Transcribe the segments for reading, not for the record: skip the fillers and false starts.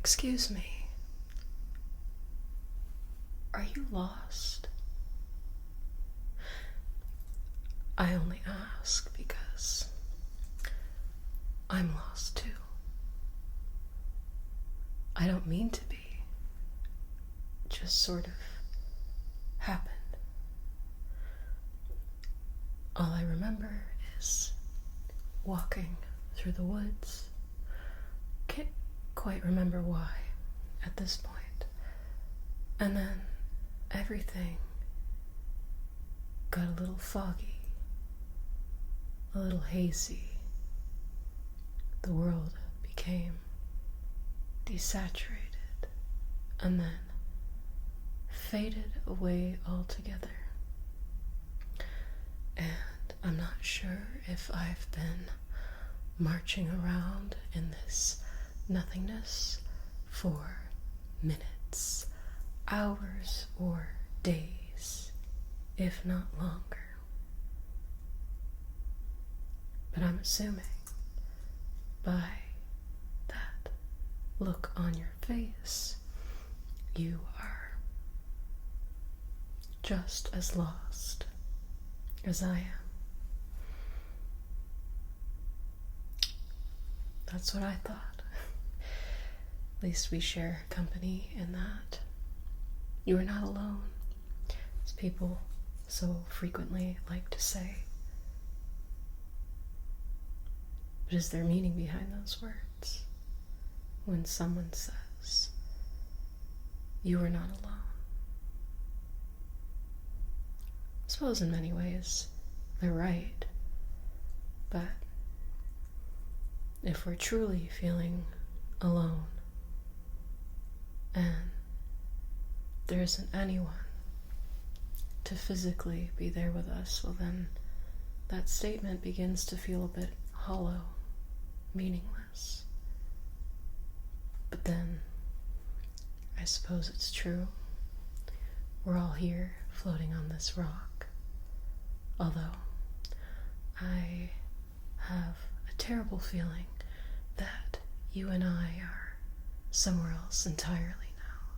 Excuse me. Are you lost? I only ask because I'm lost too. I don't mean to be. Just sort of happened. All I remember is walking through the woods. Can't quite remember why at this point. And then everything got a little foggy, a little hazy. The world became desaturated and then faded away altogether. And I'm not sure if I've been marching around in this nothingness for minutes, hours, or days, if not longer. But I'm assuming by that look on your face, you are just as lost as I am. That's what I thought. At least we share company in that you are not alone, as people so frequently like to say. But is there meaning behind those words when someone says you are not alone? I suppose in many ways they're right, but if we're truly feeling alone and there isn't anyone to physically be there with us, well then that statement begins to feel a bit hollow, meaningless. But then I suppose it's true. We're all here floating on this rock. Although I have a terrible feeling that you and I are somewhere else entirely now.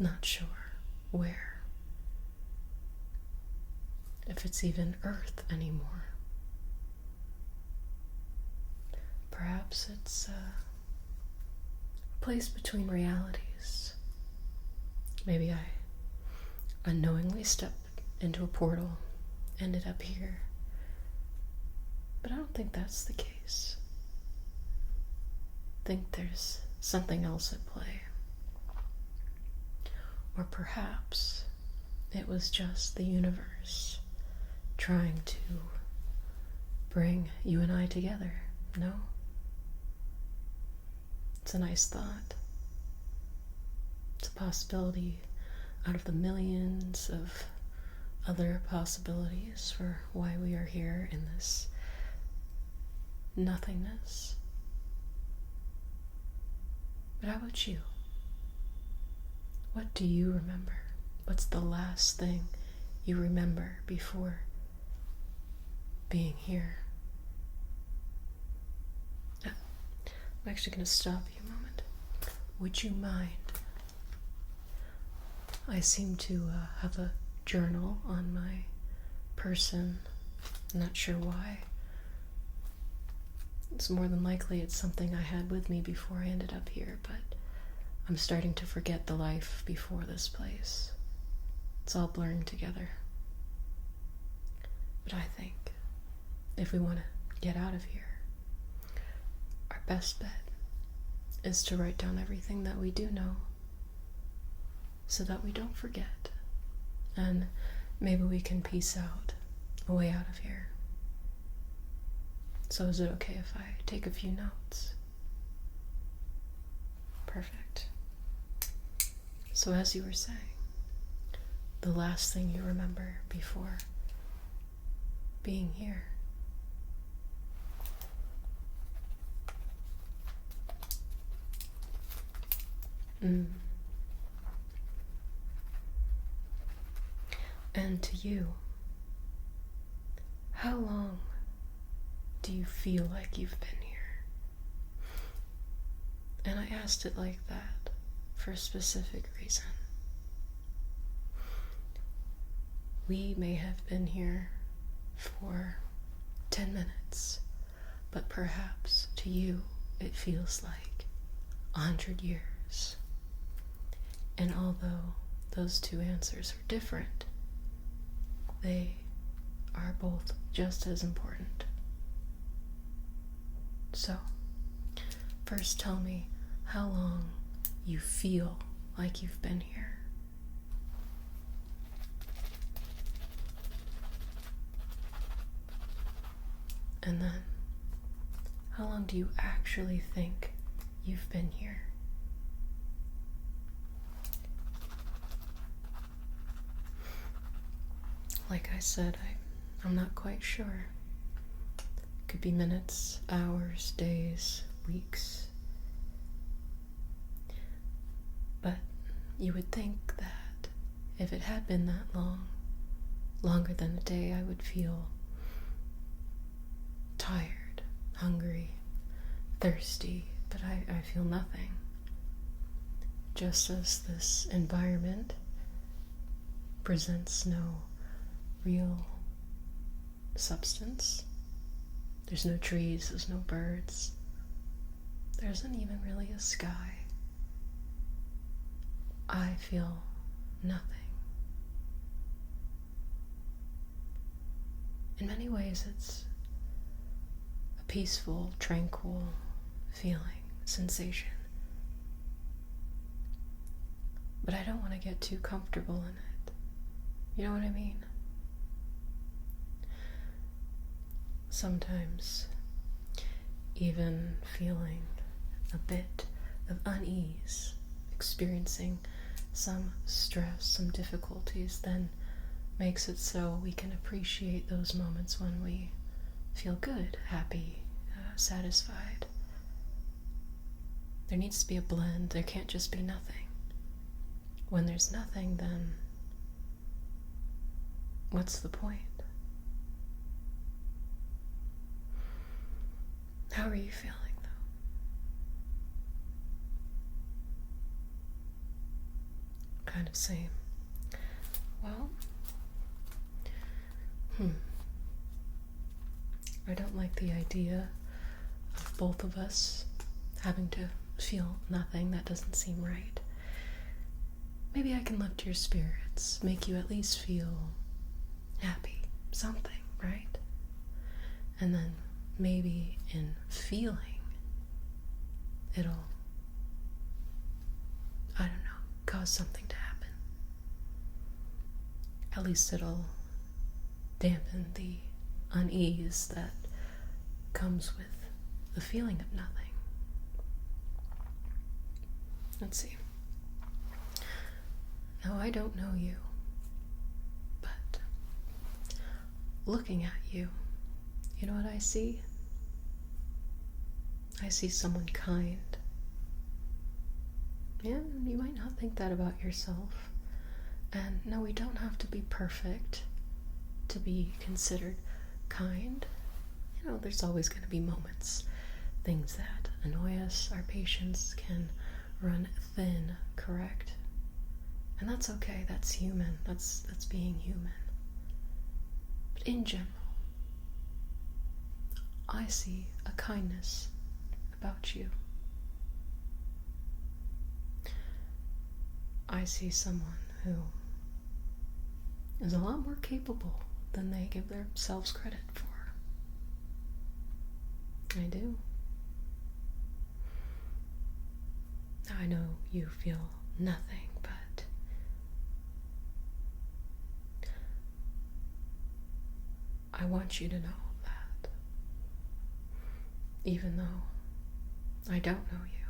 Not sure where. If it's even Earth anymore. Perhaps it's a place between realities. Maybe I unknowingly stepped into a portal, ended up here. But I don't think that's the case. I think there's something else at play. Or perhaps it was just the universe trying to bring you and I together, no? It's a nice thought. It's a possibility out of the millions of other possibilities for why we are here in this nothingness. But how about you? What do you remember? What's the last thing you remember before being here? I'm actually going to stop you a moment. Would you mind? I seem to have a journal on my person. I'm not sure why. It's more than likely it's something I had with me before I ended up here, but I'm starting to forget the life before this place. It's all blurring together. But I think if we want to get out of here, our best bet is to write down everything that we do know so that we don't forget. And maybe we can piece out a way out of here. So is it okay if I take a few notes? Perfect. So as you were saying, the last thing you remember before being here. And to you, how long do you feel like you've been here? I asked it like that for a specific reason. We may have been here for 10 minutes, but perhaps to you it feels like 100 years. And although those two answers are different, they are both just as important. So, first tell me how long you feel like you've been here. And then, how long do you actually think you've been here? Like I said, I'm not quite sure. Could be minutes, hours, days, weeks. But you would think that if it had been that long, longer than a day, I would feel tired, hungry, thirsty, but I feel nothing. Just as this environment presents no real substance. There's no trees, there's no birds. There isn't even really a sky. I feel nothing. In many ways, it's a peaceful, tranquil feeling, sensation. But I don't want to get too comfortable in it. You know what I mean? Sometimes, even feeling a bit of unease, experiencing some stress, some difficulties, then makes it so we can appreciate those moments when we feel good, happy, satisfied. There needs to be a blend. There can't just be nothing. When there's nothing, then what's the point? How are you feeling, though? Kind of same. Well, I don't like the idea of both of us having to feel nothing. That doesn't seem right. Maybe I can lift your spirits, make you at least feel happy, something, right? And then maybe in feeling, it'll, I don't know, cause something to happen. At least it'll dampen the unease that comes with the feeling of nothing. Let's see. Now, I don't know you, but looking at you, you know what I see? I see someone kind. Yeah, you might not think that about yourself. And no, we don't have to be perfect to be considered kind. You know, there's always going to be moments, things that annoy us. Our patience can run thin, correct? And that's okay, that's human, that's being human. But in general, I see a kindness about you. I see someone who is a lot more capable than they give themselves credit for. I do. Now, I know you feel nothing, but I want you to know that even though I don't know you,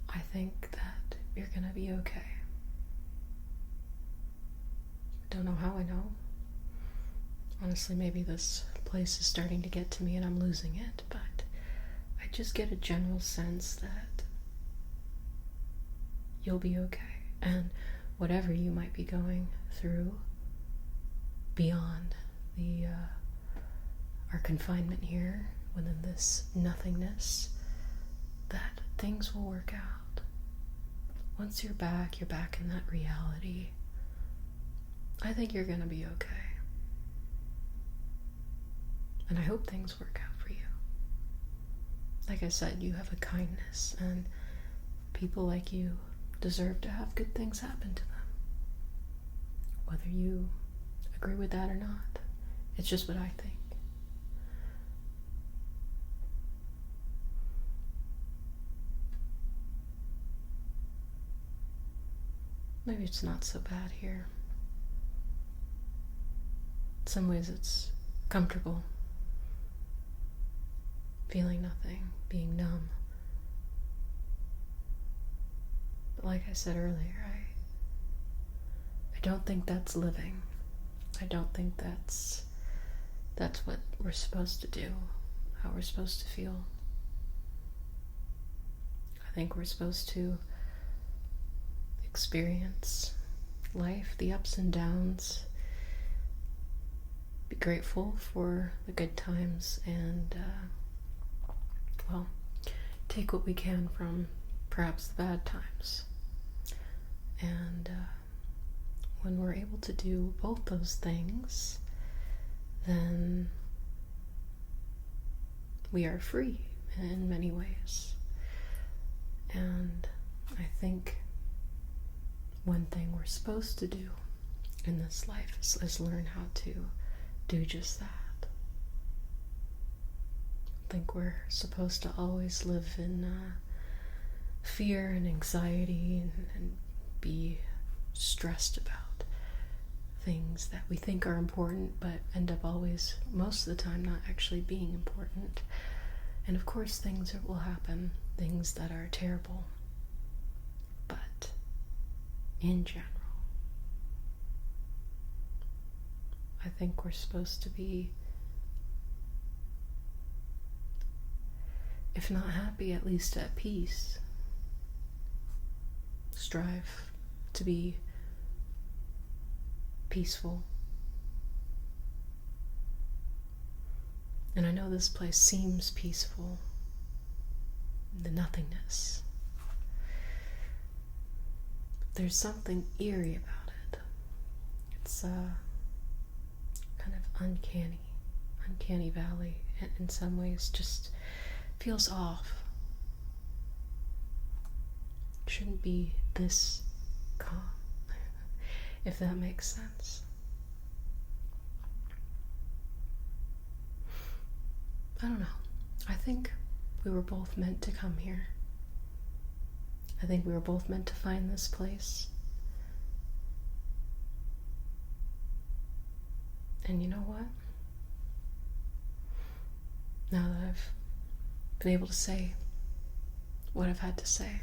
I think that you're gonna be okay. Don't know how I know. Honestly, maybe this place is starting to get to me and I'm losing it, but I just get a general sense that you'll be okay. And whatever you might be going through beyond our confinement here, within this nothingness, that things will work out. Once you're back in that reality. I think you're gonna be okay. And I hope things work out for you. Like I said, you have a kindness, and people like you deserve to have good things happen to them. Whether you agree with that or not, it's just what I think. Maybe it's not so bad here. In some ways it's comfortable. Feeling nothing, being numb. But like I said earlier, I don't think that's living. I don't think that's what we're supposed to do, how we're supposed to feel. I think we're supposed to experience life, the ups and downs, be grateful for the good times, and take what we can from perhaps the bad times. And when we're able to do both those things, then we are free in many ways. And I think one thing we're supposed to do in this life is learn how to do just that. I think we're supposed to always live in fear and anxiety and be stressed about things that we think are important but end up always, most of the time, not actually being important. And of course things will happen, things that are terrible, but in general, I think we're supposed to be, if not happy, at least at peace. Strive to be peaceful. And I know this place seems peaceful, the nothingness. There's something eerie about it. It's kind of uncanny valley, and in some ways just feels off. It shouldn't be this calm, if that makes sense. I don't know. I think we were both meant to come here. I think we were both meant to find this place. And you know what? Now that I've been able to say what I've had to say,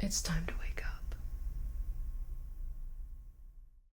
it's time to wake up.